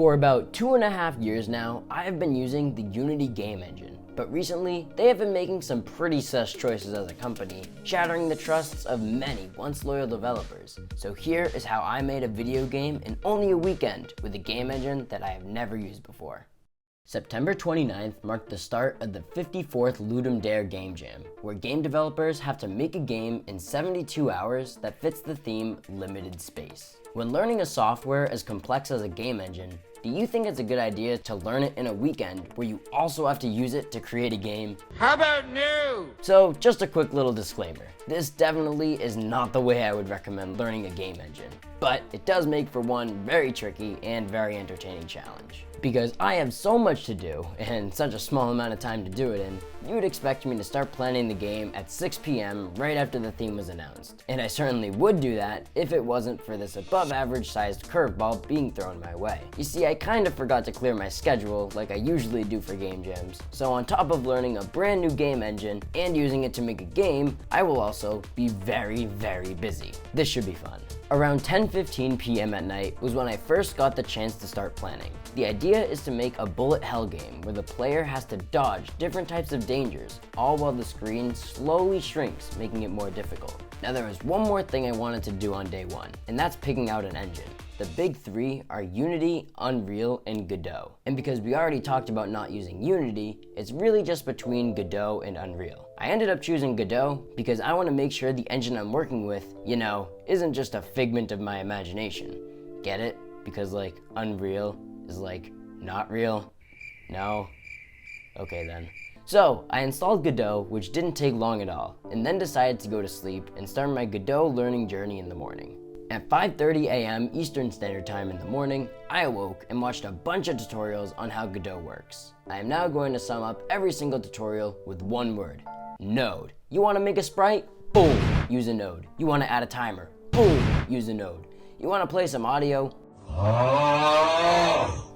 For about 2.5 years now, I have been using the Unity Game Engine, but recently they have been making some pretty sus choices as a company, shattering the trusts of many once loyal developers. So here is how I made a video game in only a weekend with a game engine that I have never used before. September 29th marked the start of the 54th Ludum Game Jam, where game developers have to make a game in 72 hours that fits the theme limited space. When learning a software as complex as a game engine, do you think it's a good idea to learn it in a weekend where you also have to use it to create a game? How about new? So just a quick little disclaimer. This definitely is not the way I would recommend learning a game engine, but it does make for one very tricky and very entertaining challenge. Because I have so much to do and such a small amount of time to do it in, you would expect me to start planning the game at 6 p.m. right after the theme was announced. And I certainly would do that if it wasn't for this above average sized curveball being thrown my way. You see, I kind of forgot to clear my schedule like I usually do for game jams. So on top of learning a brand new game engine and using it to make a game, I will also be very, very busy. This should be fun. Around 10:15 p.m. at night was when I first got the chance to start planning. The idea is to make a bullet hell game where the player has to dodge different types of dangers, all while the screen slowly shrinks, making it more difficult. Now there was one more thing I wanted to do on day one, and that's picking out an engine. The big three are Unity, Unreal, and Godot. And because we already talked about not using Unity, it's really just between Godot and Unreal. I ended up choosing Godot because I want to make sure the engine I'm working with, isn't just a figment of my imagination. Get it? Because Unreal is not real? No? Okay then. So I installed Godot, which didn't take long at all, and then decided to go to sleep and start my Godot learning journey in the morning. At 5:30 a.m. Eastern Standard Time in the morning, I awoke and watched a bunch of tutorials on how Godot works. I am now going to sum up every single tutorial with one word: node. You want to make a sprite? Boom, use a node. You want to add a timer? Boom, use a node. You want to play some audio?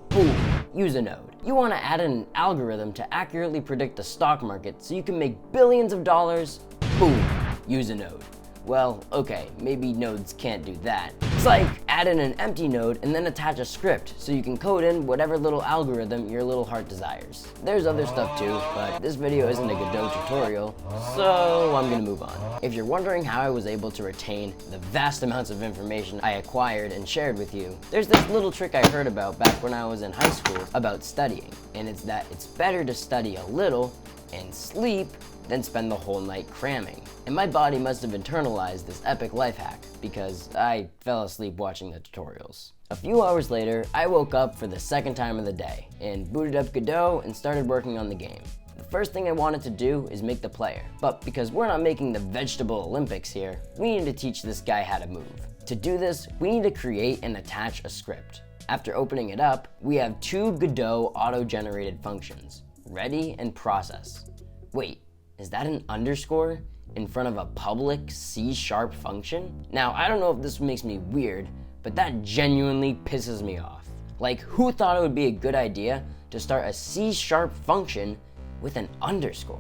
Boom, use a node. You want to add in an algorithm to accurately predict the stock market so you can make billions of dollars? Boom, use a node. Well, okay, maybe nodes can't do that. It's like add in an empty node and then attach a script so you can code in whatever little algorithm your little heart desires. There's other stuff too, but this video isn't a Godot tutorial, so I'm gonna move on. If you're wondering how I was able to retain the vast amounts of information I acquired and shared with you, there's this little trick I heard about back when I was in high school about studying, and it's that it's better to study a little and sleep than spend the whole night cramming. And my body must have internalized this epic life hack because I fell asleep watching the tutorials. A few hours later, I woke up for the second time of the day and booted up Godot and started working on the game. The first thing I wanted to do is make the player, but because we're not making the vegetable Olympics here, we need to teach this guy how to move. To do this, we need to create and attach a script. After opening it up, we have two Godot auto-generated functions, ready and process. Wait, is that an underscore in front of a public C# function? Now, I don't know if this makes me weird, but that genuinely pisses me off. Who thought it would be a good idea to start a C# function with an underscore?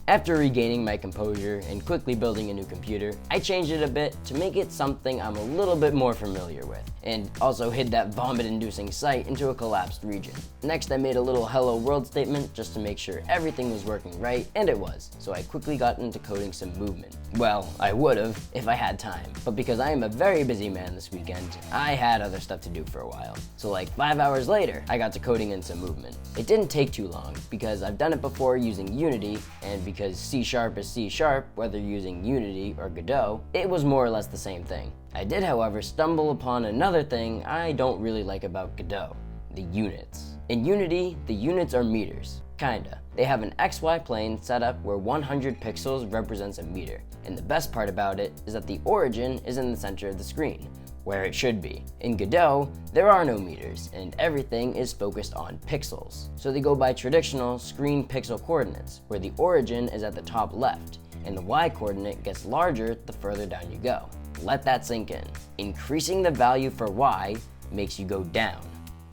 After regaining my composure and quickly building a new computer, I changed it a bit to make it something I'm a little bit more familiar with, and also hid that vomit-inducing site into a collapsed region. Next, I made a little hello world statement just to make sure everything was working right, and it was, so I quickly got into coding some movement. Well, I would've if I had time, but because I am a very busy man this weekend, I had other stuff to do for a while. So 5 hours later, I got to coding in some movement. It didn't take too long, because I've done it before using Unity, and because C# is C#, whether using Unity or Godot, it was more or less the same thing. I did, however, stumble upon another thing I don't really like about Godot: the units. In Unity, the units are meters. Kinda. They have an XY plane set up where 100 pixels represents a meter, and the best part about it is that the origin is in the center of the screen, where it should be. In Godot, there are no meters, and everything is focused on pixels. So they go by traditional screen pixel coordinates, where the origin is at the top left, and the Y coordinate gets larger the further down you go. Let that sink in. Increasing the value for Y makes you go down.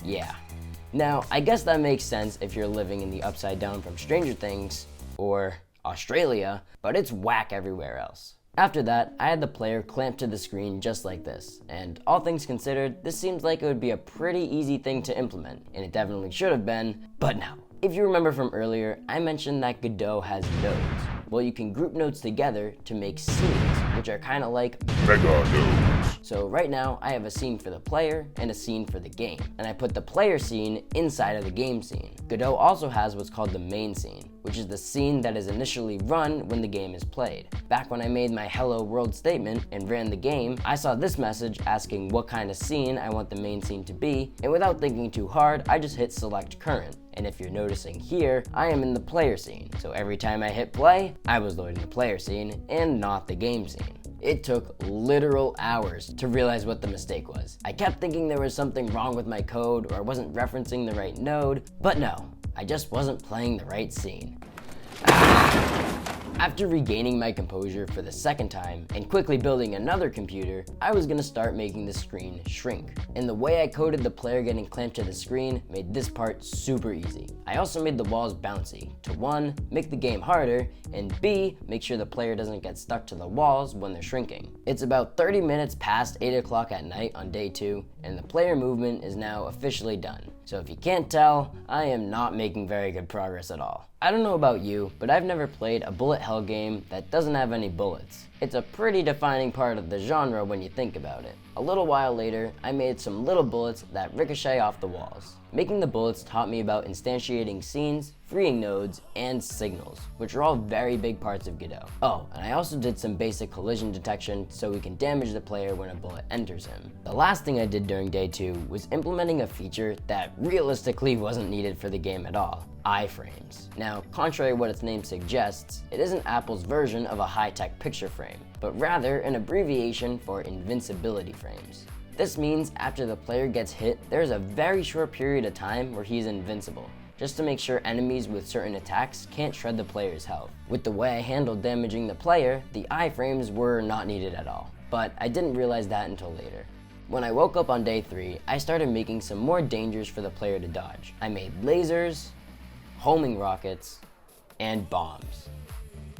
Yeah. Now, I guess that makes sense if you're living in the Upside Down from Stranger Things, or Australia, but it's whack everywhere else. After that, I had the player clamped to the screen just like this, and all things considered, this seems like it would be a pretty easy thing to implement, and it definitely should have been, but no. If you remember from earlier, I mentioned that Godot has nodes. Well, you can group nodes together to make scenes, which are kind of like mega nodes. So right now, I have a scene for the player and a scene for the game, and I put the player scene inside of the game scene. Godot also has what's called the main scene, which is the scene that is initially run when the game is played. Back when I made my hello world statement and ran the game, I saw this message asking what kind of scene I want the main scene to be, and without thinking too hard, I just hit select current. And if you're noticing here, I am in the player scene, so every time I hit play, I was loading the player scene and not the game scene. It took literal hours to realize what the mistake was. I kept thinking there was something wrong with my code or I wasn't referencing the right node, but no, I just wasn't playing the right scene. After regaining my composure for the second time and quickly building another computer, I was gonna start making the screen shrink. And the way I coded the player getting clamped to the screen made this part super easy. I also made the walls bouncy to 1, make the game harder, and B, make sure the player doesn't get stuck to the walls when they're shrinking. It's about 30 minutes past 8 o'clock at night on day 2, and the player movement is now officially done. So if you can't tell, I am not making very good progress at all. I don't know about you, but I've never played a bullet hell game that doesn't have any bullets. It's a pretty defining part of the genre when you think about it. A little while later, I made some little bullets that ricochet off the walls. Making the bullets taught me about instantiating scenes, freeing nodes, and signals, which are all very big parts of Godot. Oh, and I also did some basic collision detection so we can damage the player when a bullet enters him. The last thing I did during day 2 was implementing a feature that realistically wasn't needed for the game at all: iframes. Now, contrary to what its name suggests, it isn't Apple's version of a high-tech picture frame, but rather an abbreviation for invincibility frames. This means after the player gets hit, there's a very short period of time where he's invincible, just to make sure enemies with certain attacks can't shred the player's health. With the way I handled damaging the player, the iframes were not needed at all, but I didn't realize that until later. When I woke up on day 3, I started making some more dangers for the player to dodge. I made lasers, homing rockets, and bombs.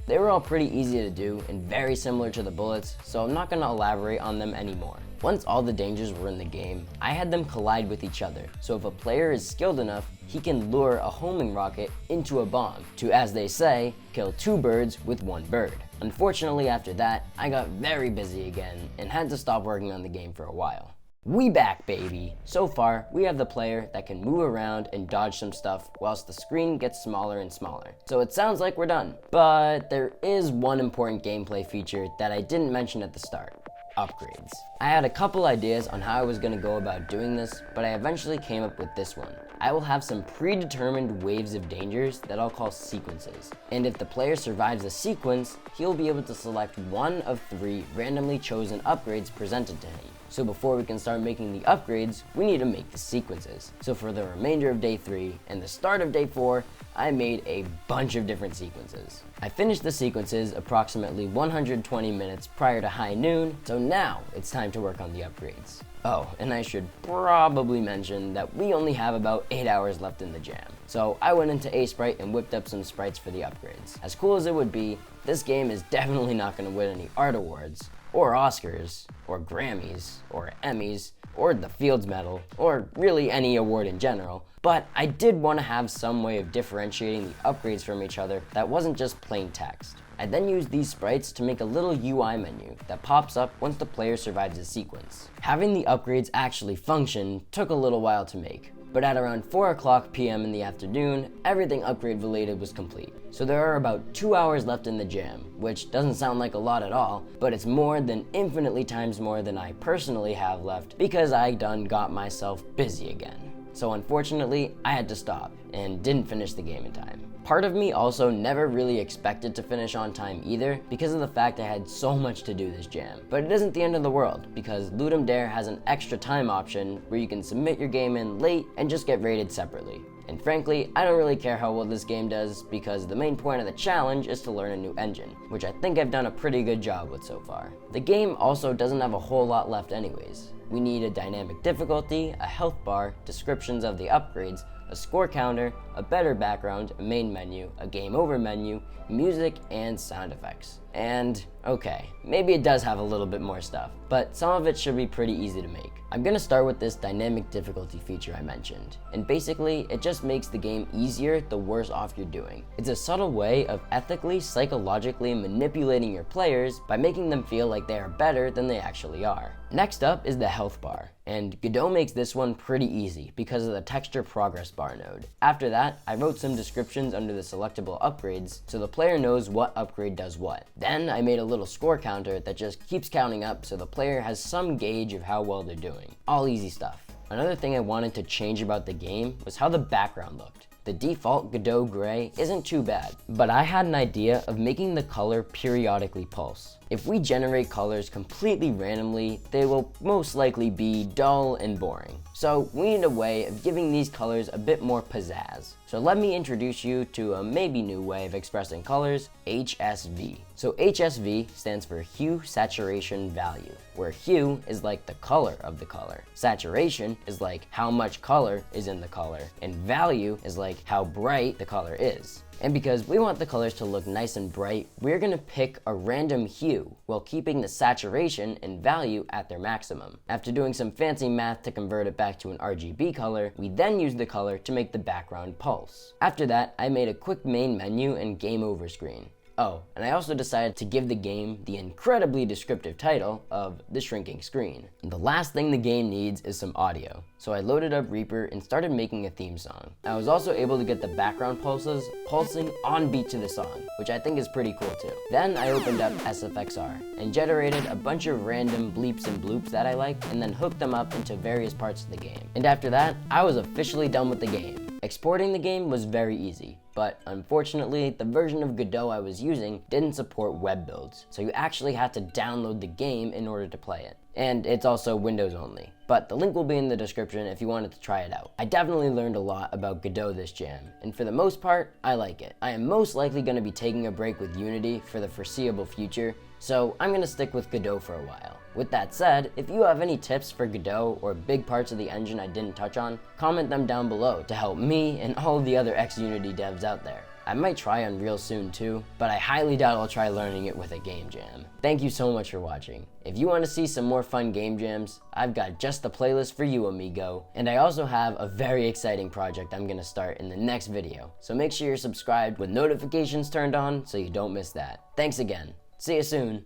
They were all pretty easy to do and very similar to the bullets, so I'm not going to elaborate on them anymore. Once all the dangers were in the game, I had them collide with each other, so if a player is skilled enough, he can lure a homing rocket into a bomb to, as they say, kill 2 birds with 1 bird. Unfortunately, after that, I got very busy again and had to stop working on the game for a while. We back, baby! So far, we have the player that can move around and dodge some stuff whilst the screen gets smaller and smaller. So it sounds like we're done. But there is one important gameplay feature that I didn't mention at the start: upgrades. I had a couple ideas on how I was going to go about doing this, but I eventually came up with this one. I will have some predetermined waves of dangers that I'll call sequences. And if the player survives a sequence, he'll be able to select one of 3 randomly chosen upgrades presented to him. So before we can start making the upgrades, we need to make the sequences. So for the remainder of day 3 and the start of day 4, I made a bunch of different sequences. I finished the sequences approximately 120 minutes prior to high noon, so now it's time to work on the upgrades. Oh, and I should probably mention that we only have about 8 hours left in the jam. So I went into Sprite and whipped up some sprites for the upgrades. As cool as it would be, this game is definitely not going to win any art awards, or Oscars, or Grammys, or Emmys, or the Fields Medal, or really any award in general, but I did want to have some way of differentiating the upgrades from each other that wasn't just plain text. I then used these sprites to make a little UI menu that pops up once the player survives a sequence. Having the upgrades actually function took a little while to make, but at around 4 o'clock p.m. in the afternoon, everything upgrade related was complete. So there are about 2 hours left in the jam, which doesn't sound like a lot at all, but it's more than infinitely times more than I personally have left because I done got myself busy again. So unfortunately, I had to stop and didn't finish the game in time. Part of me also never really expected to finish on time either because of the fact I had so much to do this jam. But it isn't the end of the world because Ludum has an extra time option where you can submit your game in late and just get rated separately. And frankly, I don't really care how well this game does because the main point of the challenge is to learn a new engine, which I think I've done a pretty good job with so far. The game also doesn't have a whole lot left anyways. We need a dynamic difficulty, a health bar, descriptions of the upgrades, a score counter, a better background, a main menu, a game over menu, music, and sound effects. And okay, maybe it does have a little bit more stuff, but some of it should be pretty easy to make. I'm gonna start with this dynamic difficulty feature I mentioned, and basically it just makes the game easier the worse off you're doing. It's a subtle way of ethically, psychologically manipulating your players by making them feel like they are better than they actually are. Next up is the health bar, and Godot makes this one pretty easy because of the texture progress bar node. After that, I wrote some descriptions under the selectable upgrades so the player knows what upgrade does what. Then I made a little score counter that just keeps counting up so the player has some gauge of how well they're doing. All easy stuff. Another thing I wanted to change about the game was how the background looked. The default Godot gray isn't too bad, but I had an idea of making the color periodically pulse. If we generate colors completely randomly, they will most likely be dull and boring. So we need a way of giving these colors a bit more pizzazz. So let me introduce you to a maybe new way of expressing colors, HSV. So HSV stands for hue, saturation, value, where hue is like the color of the color, saturation is like how much color is in the color, and value is like how bright the color is. And because we want the colors to look nice and bright, we're gonna pick a random hue while keeping the saturation and value at their maximum. After doing some fancy math to convert it back to an RGB color, we then use the color to make the background pulse. After that, I made a quick main menu and game over screen. Oh, and I also decided to give the game the incredibly descriptive title of The Shrinking Screen. And the last thing the game needs is some audio, so I loaded up Reaper and started making a theme song. I was also able to get the background pulses pulsing on beat to the song, which I think is pretty cool too. Then I opened up SFXR and generated a bunch of random bleeps and bloops that I liked and then hooked them up into various parts of the game. And after that, I was officially done with the game. Exporting the game was very easy, but unfortunately, the version of Godot I was using didn't support web builds, so you actually had to download the game in order to play it. And it's also Windows only, but the link will be in the description if you wanted to try it out. I definitely learned a lot about Godot this jam, and for the most part, I like it. I am most likely going to be taking a break with Unity for the foreseeable future, so I'm going to stick with Godot for a while. With that said, if you have any tips for Godot or big parts of the engine I didn't touch on, comment them down below to help me and all of the other ex-Unity devs out there. I might try Unreal soon too, but I highly doubt I'll try learning it with a game jam. Thank you so much for watching. If you want to see some more fun game jams, I've got just the playlist for you, amigo. And I also have a very exciting project I'm gonna start in the next video, so make sure you're subscribed with notifications turned on so you don't miss that. Thanks again. See you soon.